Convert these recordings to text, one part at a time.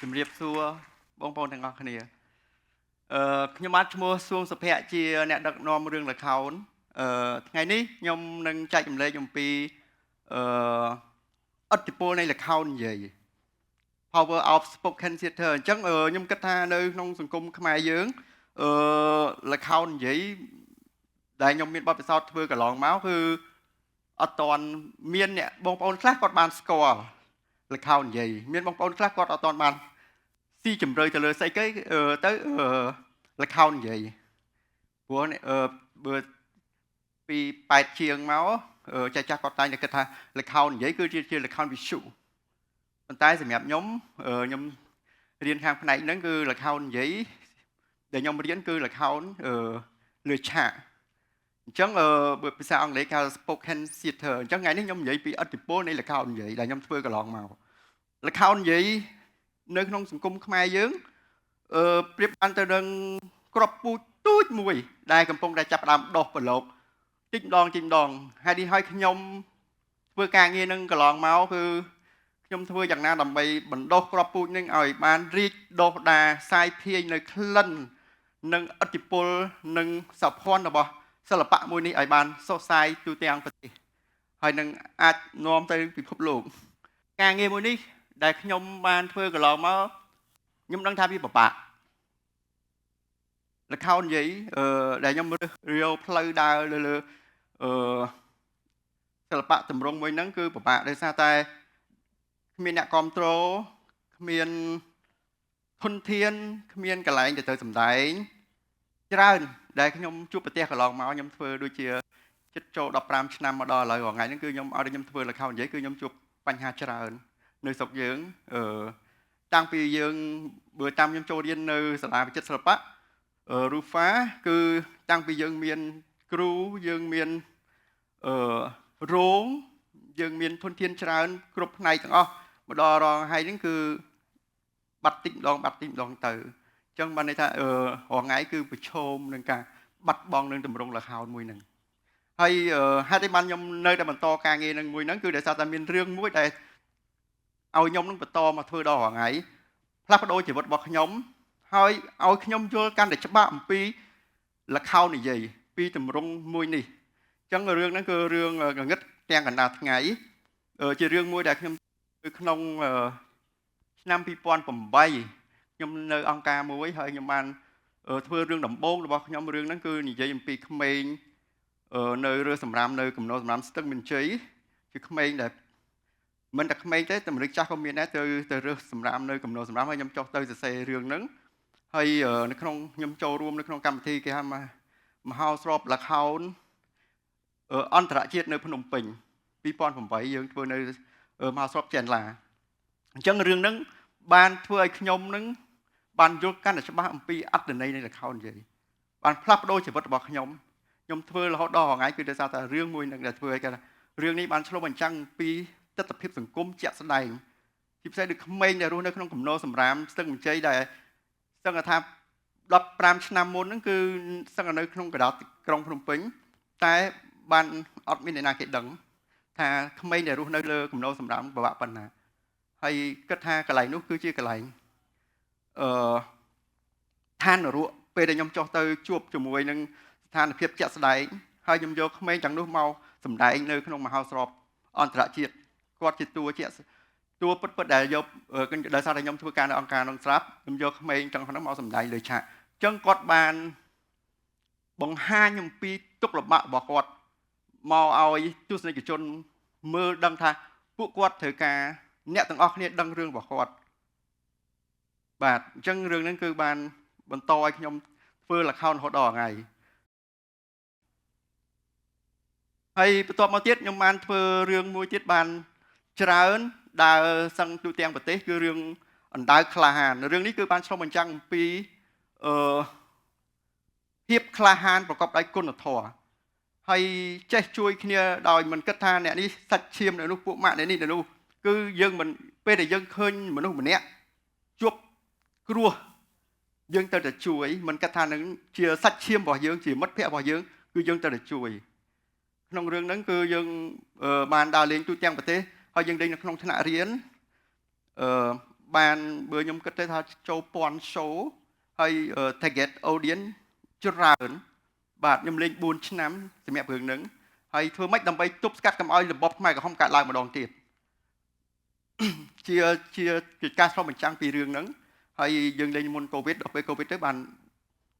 ជំរាបសួរបងប្អូនទាំងអស់គ្នាខ្ញុំបាទឈ្មោះសួងសុភ័ក្រជាអ្នកដឹកនាំរឿងល្ខោនថ្ងៃនេះខ្ញុំនឹងចែករំលែកអំពីឥទ្ធិពលនៃល្ខោននិយាយ Power of Spoken Theater អញ្ចឹងខ្ញុំគិតថានៅក្នុងសង្គមខ្មែរយើងល្ខោននិយាយដែលខ្ញុំមានបទពិសោធន៍ធ្វើកន្លងមកគឺអត់ទាន់មានអ្នកបងប្អូនខ្លះគាត់បានស្គាល់ល្ខោននិយាយមានបងប្អូនខ្លះគាត់អត់ទាន់បានស៊ីជម្រៅទៅលើស្អីគេទៅល្ខោននិយាយព្រោះបើពី8ជាងមកចាស់គាត់តែងតែគិតថាល្ខោននិយាយគឺជាល្ខោនវិទ្យុប៉ុន្តែសម្រាប់ខ្ញុំរៀនខាងផ្នែកហ្នឹងគឺល្ខោននិយាយដែលខ្ញុំរៀនគឺល្ខោនលើឆាកអញ្ចឹងបើភាសាអង់គ្លេសគេហៅ spoken theater អញ្ចឹងថ្ងៃនេះខ្ញុំនិយាយពីឥទ្ធិពលនៃល្ខោននិយាយដែលខ្ញុំធ្វើកន្លងមកល្ខោននិយាយនៅក្នុងសង្គមខ្មែរយើងប្រៀបបានទៅនឹងក្របពូជទូចមួយដែលកំពុងតែចាប់ផ្ដើមដុះប្រឡូកតិចម្ដងហើយនេះឲ្យខ្ញុំធ្វើការងារនឹងកន្លងមកគឺខ្ញុំធ្វើយ៉ាងណាដើម្បីបណ្ដុះក្របពូជនឹងឲ្យបានរីកដុះដាសាយភាយនៅក្លិននិងឥទ្ធិពលនិងសោភ័ណរបស់សិល្បៈមួយនេះឲ្យបានសុសសាយទូទាំងប្រទេសហើយនឹងអាចនាំទៅពិភពលោកការងារមួយនេះដែលខ្ញុំបានធ្វើកន្លងមកខ្ញុំដឹងថាវាពិបាកល្ខោននិយាយដែលខ្ញុំរៀលផ្លូវដើរលើសិល្បៈទម្រង់មួយហ្នឹងគឺពិបាកដោយសារតែគ្មានអ្នកគ្រប់គ្រងគ្មានធនធានគ្មានកន្លែងទៅសម្ដែងច្រើនដែលខ្ញុំជួបប្រទេសកន្លងមកខ្ញុំធ្វើដូចជាជិតចូល15ឆ្នាំមកដល់ឥឡូវថ្ងៃហ្នឹងគឺខ្ញុំឲ្យខ្ញុំធ្វើល្ខោននិយាយគឺខ្ញុំជួបបញ្ហាច្រើននៅស្រុកយើងតាំងពីយើងបើតាមខ្ញុំចូលរៀននៅសាលាវិចិត្រសិល្បៈRUFA គឺតាំងពីយើងមានគ្រូយើងមានរោងយើងមានធនធានច្រើនគ្រប់ផ្នែកទាំងអស់មកដល់រងហើយហ្នឹងគឺបាត់តិចម្ដងទៅអញ្ចឹងបានន័យថារងថ្ងៃគឺប្រឈមនឹងការបាត់បង់នឹងទម្រង់ល្ខោនមួយហ្នឹងហើយហេតុអីបានខ្ញុំនៅតែបន្តការងារនឹងមួយហ្នឹងគឺដោយសារតែមានរឿងមួយដែលឲ្យខ្ញុំនឹងបន្តមកធ្វើដល់រងថ្ងៃផ្លាស់ប្ដូរជីវិតរបស់ខ្ញុំហើយឲ្យខ្ញុំយល់កាន់តែច្បាស់អំពីល្ខោននិយាយពីទម្រង់មួយនេះអញ្ចឹងរឿងហ្នឹងគឺរឿងងងឹតទាំងកណ្ដាលថ្ងៃជារឿងមួយដែលខ្ញុំនៅក្នុងឆ្នាំ2008ខ្ញុំនៅអង្គការមួយហើយខ្ញុំបានធ្វើរឿងដំបូងរបស់ខ្ញុំរឿងហ្នឹងគឺនិយាយអំពីក្មេងនៅរើសសម្រាមនៅគំនរសម្រាមស្ទឹងមានជ័យជាក្មេងដែលមិនតែក្មេងទេតែមនុស្សចាស់ក៏មានដែរទៅរើសសម្រាមនៅគំនរសម្រាមហើយខ្ញុំចុះទៅសរសេររឿងហ្នឹងហើយនៅក្នុងខ្ញុំចូលរួមនៅក្នុងកម្មវិធីគេហៅមហោស្រពល្ខោនអន្តរជាតិនៅភ្នំពេញ2008យើងធ្វើនៅមហោស្រពចេនឡាអញ្ចឹងរឿងហ្នឹងបានធ្វើឲ្យខ្ញុំនឹងបានយល់កាន់តែច្បាស់អំពីអត្ថន័យនៃល្ខោននិយាយបានផ្លាស់ប្ដូរជីវិតរបស់ខ្ញុំធ្វើរហូតដល់ថ្ងៃគឺដោយសារតែរឿងមួយនឹងដែលធ្វើឲ្យរឿងនេះបានឆ្លុះបញ្ចាំងពីទស្សនវិជ្ជាសង្គមជាក់ស្ដែងជាពិសេសដូចក្មេងដែលរស់នៅក្នុងគំនរសម្រាមស្ទឹងមានជ័យដែលស្ទឹងថា15ឆ្នាំមុនហ្នឹងគឺស្ទឹងនៅក្នុងកណ្ដាលក្រុងភ្នំពេញតែបានអត់មានអ្នកណាគេដឹងថាក្មេងដែលរស់នៅលើគំនរសម្រាមពិបាកប៉ុណ្ណាហើយគិតថាកន្លែងនោះគឺជាកន្លែងឋាននរកពេលដែលខ្ញុំចុះទៅជួបជាមួយនឹងស្ថានភាពជាក់ស្ដែងហើយខ្ញុំយកក្មេងទាំងនោះមកសម្ដែងនៅក្នុងមហោស្រពអន្តរជាតិគាត់ជាតួពិតដែលយកដោយសារតែខ្ញុំធ្វើការនៅអង្គការនោះស្រាប់ខ្ញុំយកក្មេងទាំងនោះមកសម្ដែងលើឆាកអញ្ចឹងគាត់បានបង្ហាញអំពីទុក្ខលំបាករបស់គាត់មកឲ្យទស្សនិកជនមើលដឹងថាពួកគាត់ត្រូវការអ្នកទាំងអស់គ្នាដឹងរឿងរបស់គាត់បាទអញ្ចឹងរឿងហ្នឹងគឺបានបន្តឲ្យខ្ញុំធ្វើល្ខោនរហូតដល់ថ្ងៃហើយបន្ទាប់មកទៀតខ្ញុំបានធ្វើរឿងមួយទៀតបានច្រើនដើរសឹងទូទាំងប្រទេសគឺរឿងអណ្ដើកក្លាហានរឿងនេះគឺបានឆ្លុះបញ្ចាំងអំពីភាពក្លាហានប្រកបដោយគុណធម៌ហើយចេះជួយគ្នាដោយមិនគិតថាអ្នកនេះសាច់ឈាមអ្នកនោះពួកម៉ាក់អ្នកនេះអ្នកនោះគឺយើងមិនពេលដែលយើងឃើញមនុស្សម្នាក់ជួបគ្រោះយើងត្រូវតែជួយមិនគិតថានឹងជាសាច់ឈាមរបស់យើងជាមិត្តភក្តិរបស់យើងគឺយើងត្រូវតែជួយក្នុងរឿងហ្នឹងគឺយើងបានដើរលេងទូទាំងប្រទេសហើយយើងលេងនៅក្នុងថ្នាក់រៀន បានបើខ្ញុំគិតទៅថាចូលពាន់ show ហើយ target audience ច្រើនបាទខ្ញុំលេង4ឆ្នាំសម្រាប់រឿងហ្នឹងហើយធ្វើម៉េចដើម្បីទប់ស្កាត់កុំឲ្យរបបខ្មែរក្រហមកើតឡើងម្ដងទៀតជាការឆ្លុះបញ្ចាំងពីរឿងហ្នឹងហើយយើងលេងមុនកូវីដដល់ពេលកូវីដទៅបាន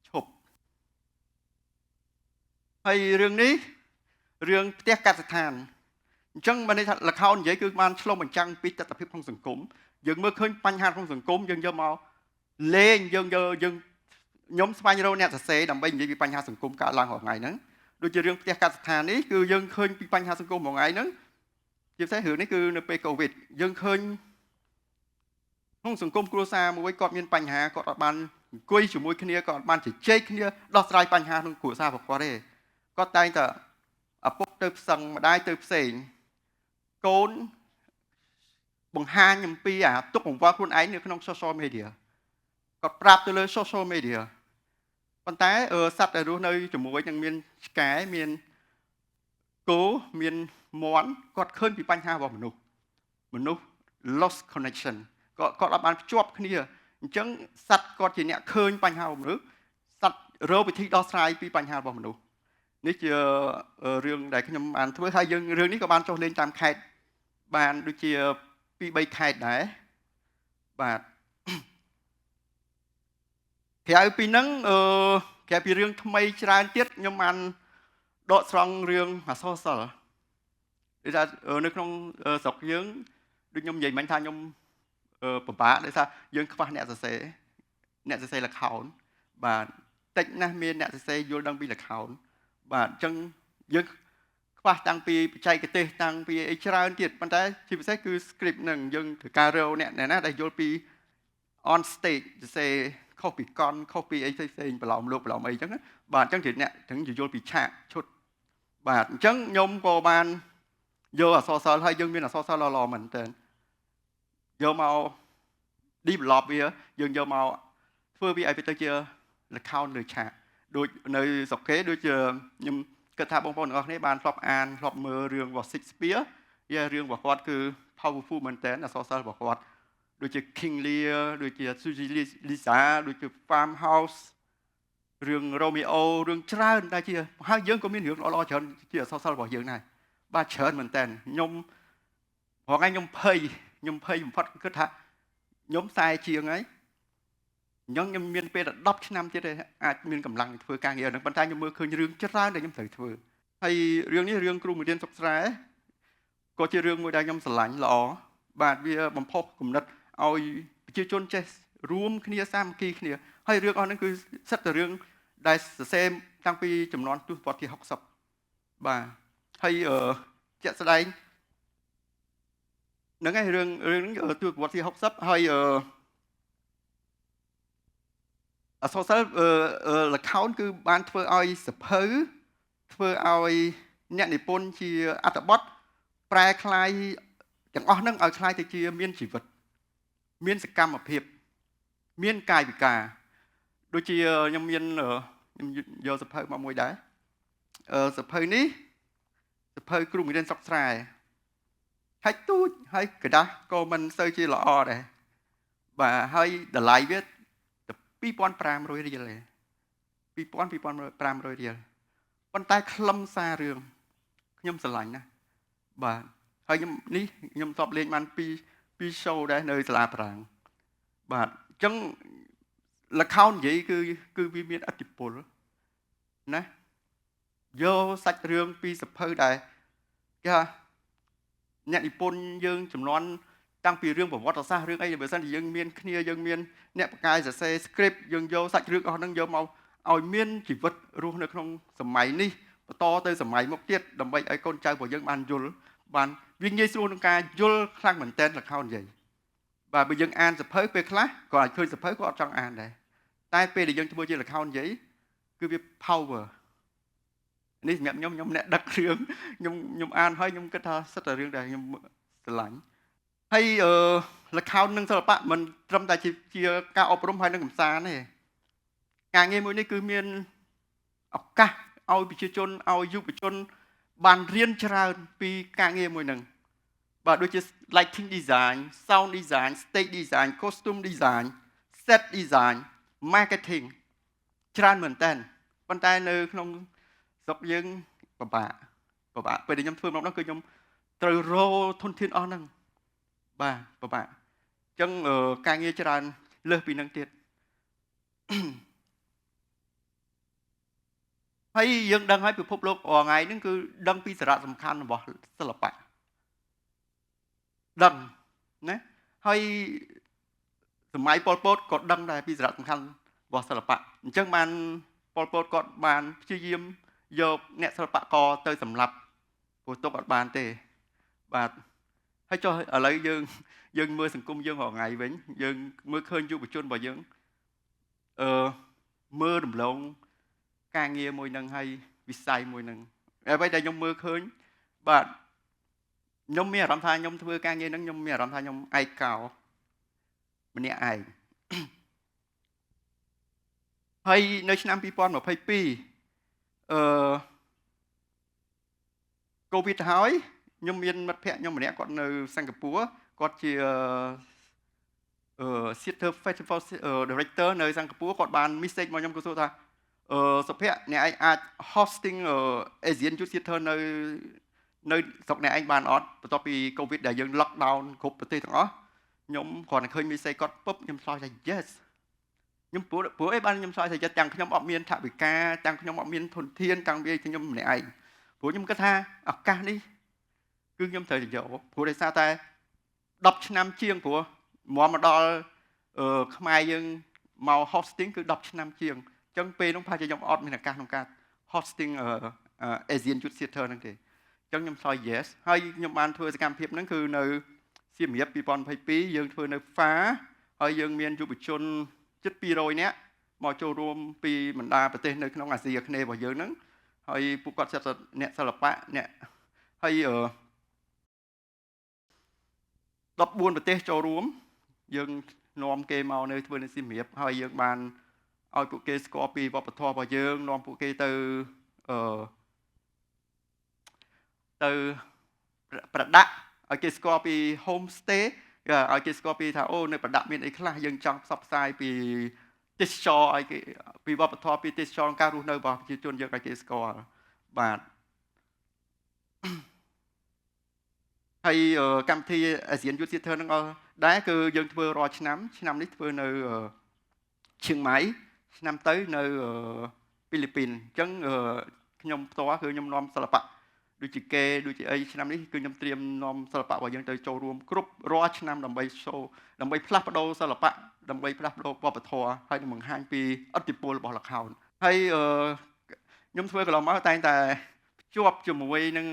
ឈប់ហើយរឿងនេះរឿងផ្ទះកាត់ស្ថានអញ្ចឹងបានន័យថាល្ខោននិយាយគឺបានឆ្លុះបញ្ចាំងពីទស្សនវិជ្ជាក្នុងសង្គមយើងមើលឃើញបញ្ហាក្នុងសង្គមយើងយកមកលេងយើងខ្ញុំស្វែងរកអ្នកសរសេរដើម្បីនិយាយពីបញ្ហាសង្គមកើតឡើងរាល់ថ្ងៃហ្នឹងដូចជារឿងផ្ទះកាត់ស្ថាននេះគឺយើងឃើញពីបញ្ហាសង្គមរាល់ថ្ងៃហ្នឹងជាពិសេសរឿងនេះគឺនៅពេលកូវីដយើងឃើញក្នុងសង្គមគ្រួសារមួយគាត់មានបញ្ហាគាត់អត់បានអង្គុយជាមួយគ្នាគាត់អត់បានជជែកគ្នាដោះស្រាយបញ្ហាក្នុងគ្រួសាររបស់គាត់ទេគាត់តែងតែឪពុកទៅផ្សឹងម្ដាយទៅផ្សេងកូនបង្ហាញអំពីទុកកង្វល់ខ្លួនឯងនៅក្នុង social media គាត់ប្រាប់ទៅលើ social media ប៉ុន្តែសត្វដែលរស់នៅជាមួយនឹងមានឆ្កែមានគោមានមាន់គាត់ឃើញពីបញ្ហារបស់មនុស្ស lost connection គាត់អត់បានភ្ជាប់គ្នាអញ្ចឹងសត្វគាត់ជាអ្នកឃើញបញ្ហារបស់មនុស្សសត្វរកវិធីដោះស្រាយពីបញ្ហារបស់មនុស្សនេះជារឿងដែលខ្ញុំបានធ្វើហើយរឿងនេះក៏បានចុះលេងតាមខេត្តបានដូចជា 2-3 ខេត្តដែរបាទក្រៅពីហ្នឹងក្រៅពីរឿងថ្មីច្រើនទៀតខ្ញុំបានដកស្រង់រឿងអក្សរសិល្ប៍ដូចថានៅក្នុងស្រុកយើងដូចខ្ញុំនិយាយមិញថាខ្ញុំពិបាកដោយសារយើងខ្វះអ្នកសរសេរល្ខោនបាទតិចណាស់មានអ្នកសរសេរយល់ដឹងពីល្ខោនបាទអញ្ចឹងយើងខ្វះតាំងពីបច្ចេកទេសតាំងពីអីច្រើនទៀតប៉ុន្តែជាពិសេសគឺ script ហ្នឹងយើងត្រូវការរកអ្នកណាដែលយល់ពី on stage សរសេរខុសពីកនខុសពីអីផ្សេងប្រឡំលោកប្រឡំអីអញ្ចឹងបាទអញ្ចឹងជាអ្នកถึงយល់ពីឆាកឈុតបាទអញ្ចឹងខ្ញុំក៏បានយកអក្សរសិល្ប៍ហើយយើងមានអក្សរសិល្ប៍ល្អៗមែនតើយកមក develop វាយើងយកមកធ្វើវាឲ្យទៅជាល្ខោនលើឆាកដូចនៅស្រុកគេដូចជាខ្ញុំគិតថាបងប្អូនទាំងអស់គ្នាបានធ្លាប់អានធ្លាប់មើលរឿងរបស់ Shakespeare រឿងរបស់គាត់គឺ powerful មែនតើអក្សរសិល្ប៍របស់គាត់ដូចជា King Lear ដូចជា Susie Lisa ដូចជា Farmhouse រឿង Romeo រឿងច្រើនដែលជាហើយយើងក៏មានរឿងល្អៗច្រើនជាអក្សរសិល្ប៍របស់យើងដែរបាទច្រើនមែនតើខ្ញុំរងខ្ញុំភ័យបំផុតគិតថាខ្ញុំ40ជាងហើយខ្ញុំមានពេលដល់10ឆ្នាំទៀតទេអាចមានកម្លាំងធ្វើការងារហ្នឹងប៉ុន្តែខ្ញុំមើលឃើញរឿងច្រើនដែលខ្ញុំត្រូវធ្វើហើយរឿងនេះរឿងគ្រូមេរៀនសុកស្រែក៏ជារឿងមួយដែលខ្ញុំស្រឡាញ់ល្អបាទវាបំផុសគំនិតឲ្យប្រជាជនចេះរួមគ្នាសាមគ្គីគ្នាហើយរឿងអស់ហ្នឹងគឺសិតតែរឿងដែលសរសេរតាំងពីចំនួនទសវត្សរ៍ទី60បាទហើយជាក់ស្ដែងហ្នឹងហើយរឿងហ្នឹងទសវត្សរ៍ទី60ហើយអក្សរសិល្ប៍ល្ខោនគឺបានធ្វើឲ្យសភៅធ្វើឲ្យអ្នកនិពន្ធជាអត្ថបទប្រែក្លាយទាំងអស់ហ្នឹងឲ្យคล้ายទៅជាមានជីវិតមានសកម្មភាពមានកាយវិការដូចជាខ្ញុំមានខ្ញុំយកសភៅមកមួយដែរសភៅនេះសភៅគ្រូមេរៀនស្រុកស្រែហើយទូចហើយកដាស់ក៏មិនសូវជាល្អដែរបាទហើយតម្លៃវា2500រៀលទេ2500រៀលប៉ុន្តែខ្លឹមសាររឿងខ្ញុំស្រឡាញ់ណាស់បាទហើយខ្ញុំធ្លាប់លេងបាន2 show ដែរនៅសាលាប្រាំងបាទអញ្ចឹងល្ខោននិយាយគឺវាមានឥទ្ធិពលណាយកសាច់រឿងពីសភៅដែរគេថាអ្នកនិពន្ធយើងចំនួនតាំងពីរឿងប្រវត្តិសាស្ត្ររឿងអីបើសិនជាយើងមានគ្នាយើងមានអ្នកបកកាយសរសេរ script យើងយកសាច់រឿងអស់ហ្នឹងយកមកឲ្យមានជីវិតរស់នៅក្នុងសម័យនេះបន្តទៅសម័យមុខទៀតដើម្បីឲ្យកូនចៅរបស់យើងបានយល់បានវាងាយស្រួលក្នុងការយល់ខ្លាំងមែនតើល្ខោននិយាយបាទបើយើងអានសភៅពេលខ្លះក៏អាចឃើញសភៅក៏អត់ចង់អានដែរតែពេលដែលយើងធ្វើជាល្ខោននិយាយគឺវា power នេះសម្រាប់ខ្ញុំអ្នកដឹករឿងខ្ញុំអានហើយខ្ញុំគិតថាសិតតែរឿងដែលខ្ញុំស្រឡាញ់ហើយល្ខោននិងសិល្បៈមិនត្រឹមតែជាការអប់រំហើយនឹងកម្សាន្តទេការងារមួយនេះគឺមានឱកាសឲ្យប្រជាជនឲ្យយុវជនបានរៀនច្រើនពីការងារមួយហ្នឹង បាទដូចជា lighting design sound design stage design costume design set design marketing ច្រើនមែនតើប៉ុន្តែនៅក្នុងស្រុកយើងពិបាកពេលដែលខ្ញុំធ្វើមកនោះគឺខ្ញុំត្រូវរកធនធានអស់ហ្នឹងបាទពិបាកអញ្ចឹងការងារច្រើនលើសពីនឹងទៀតហើយយើងដឹងហើយពិភពលោករាល់ថ្ងៃហ្នឹងគឺដឹងពីសារៈសំខាន់របស់សិល្បៈដឹងណាហើយសម័យប៉ុលពតក៏ដឹងដែរពីសារៈសំខាន់របស់សិល្បៈអញ្ចឹងបានប៉ុលពតគាត់បានព្យាយាមយកអ្នកសិល្បករទៅសម្លាប់ព្រោះទុកអត់បានទេបាទហើយចុះឥឡូវយើងមើលសង្គមយើងរាល់ថ្ងៃវិញយើងមើលឃើញយុវជនរបស់យើងមើលរំលងការងារមួយនឹងហើយវិស័យមួយនឹងអ្វីដែលខ្ញុំមើលឃើញបាទខ្ញុំមានអារម្មណ៍ថាខ្ញុំធ្វើការងារហ្នឹងខ្ញុំមានអារម្មណ៍ថាខ្ញុំឯកោម្នាក់ឯងហើយនៅឆ្នាំ2022កូវីដហើយខ្ញុំមានមិត្តភ័ក្ដិខ្ញុំម្នាក់គាត់នៅសិង្ហបុរីគាត់ជាTheater Festival Director នៅសិង្ហបុរីគាត់បាន message មកខ្ញុំគាត់សួរថាសុភ័ក្រអ្នកឯងអាច hosting Asian Youth Theater នៅស្រុកអ្នកឯងបានអត់បន្ទាប់ពី COVID ដែលយើង lock down គ្រប់ប្រទេសទាំងអស់ខ្ញុំគ្រាន់តែឃើញ message គាត់ពុបខ្ញុំឆ្លើយថា yes ខ្ញុំព្រោះអីបានខ្ញុំឆ្លើយថា yes ទាំងខ្ញុំអត់មានថវិកាទាំងខ្ញុំអត់មានធនធានទាំងវាខ្ញុំម្នាក់ឯងព្រោះខ្ញុំគិតថាឱកាសនេះគឺខ្ញុំត្រូវទៅយកព្រោះដោយសារតែ10ឆ្នាំជាងព្រោះមកដល់ខ្មែរយើងមក hosting គឺ10ឆ្នាំជាងអញ្ចឹងពេលនោះប្រហែលជាខ្ញុំអត់មានឱកាសក្នុងការ hosting Asian Youth Theater ហ្នឹងទេអញ្ចឹងខ្ញុំឆ្លើយ yes ហើយខ្ញុំបានធ្វើសកម្មភាពហ្នឹងគឺនៅសៀមរាប2022យើងធ្វើនៅ FA ហើយយើងមានយុវជនជិត200នាក់មកចូលរួមពីបណ្ដាប្រទេសនៅក្នុងអាស៊ីអាគ្នេយ៍របស់យើងហ្នឹងហើយពួកគាត់សិតអ្នកសិល្បៈអ្នកហើយ14ប្រទេសចូលរួមយើងនាំគេមកនៅធ្វើនៅសៀមរាបហើយយើងបានឲ្យពួកគេស្គាល់ពីវប្បធម៌របស់យើងនាំពួកគេទៅប្រដាក់ឲ្យគេស្គាល់ពី home stay ឲ្យគេស្គាល់ពីថាអូនៅប្រដាក់មានអីខ្លះយើងចង់ផ្សព្វផ្សាយពីទេសចរឲ្យគេពីវប្បធម៌ពីទេសចរការរស់នៅរបស់ប្រជាជនយើងឲ្យគេស្គាល់បាទហើយកម្មវិធី Asian Youth Theater ហ្នឹងដែរគឺយើងធ្វើរាល់ឆ្នាំនេះធ្វើនៅឈៀងម៉ៃឆ្នាំទៅនៅហ្វីលីពីនអញ្ចឹងខ្ញុំផ្ទាល់គឺខ្ញុំនាំសិល្បៈដូចជាគេដូចជាអីឆ្នាំនេះគឺខ្ញុំត្រៀមនាំសិល្បៈរបស់យើងទៅចូលរួមគ្រប់រាល់ឆ្នាំដើម្បីផ្លាស់ប្ដូរសិល្បៈដើម្បីផ្លាស់ប្ដូរវប្បធម៌ហើយនឹងបង្ហាញពីឥទ្ធិពលរបស់ល្ខោនហើយខ្ញុំធ្វើកន្លងមកតែងតែភ្ជាប់ជាមួយនឹង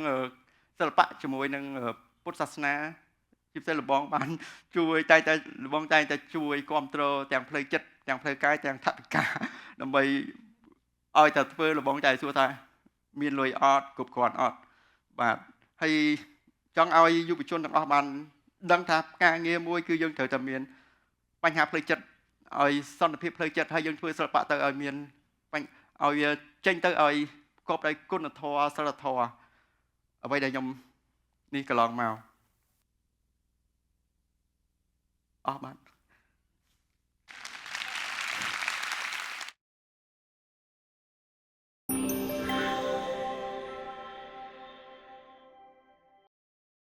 សិល្បៈជាមួយនឹងពុទ្ធសាសនាជាពិសេសលបងបានជួយតែលបងតែងតែជួយគ្រប់គ្រងទាំងផ្លូវចិត្តទាំងផ្លូវកាយទាំងថវិកាដើម្បីឲ្យតែធ្វើលបងតែសួរថាមានលុយអត់គ្រប់គ្រាន់អត់បាទហើយចង់ឲ្យយុវជនទាំងអស់បានដឹងថាការងារមួយគឺយើងត្រូវតែមានបញ្ហាផ្លូវចិត្តឲ្យសន្តិភាពផ្លូវចិត្តហើយយើងធ្វើសិល្បៈទៅឲ្យមានឲ្យវាចេញទៅឲ្យប្រកបដោយគុណធម៌សិលធម៌អ្វីដែលខ្ញុំនេះកន្លងមកអស់បាទ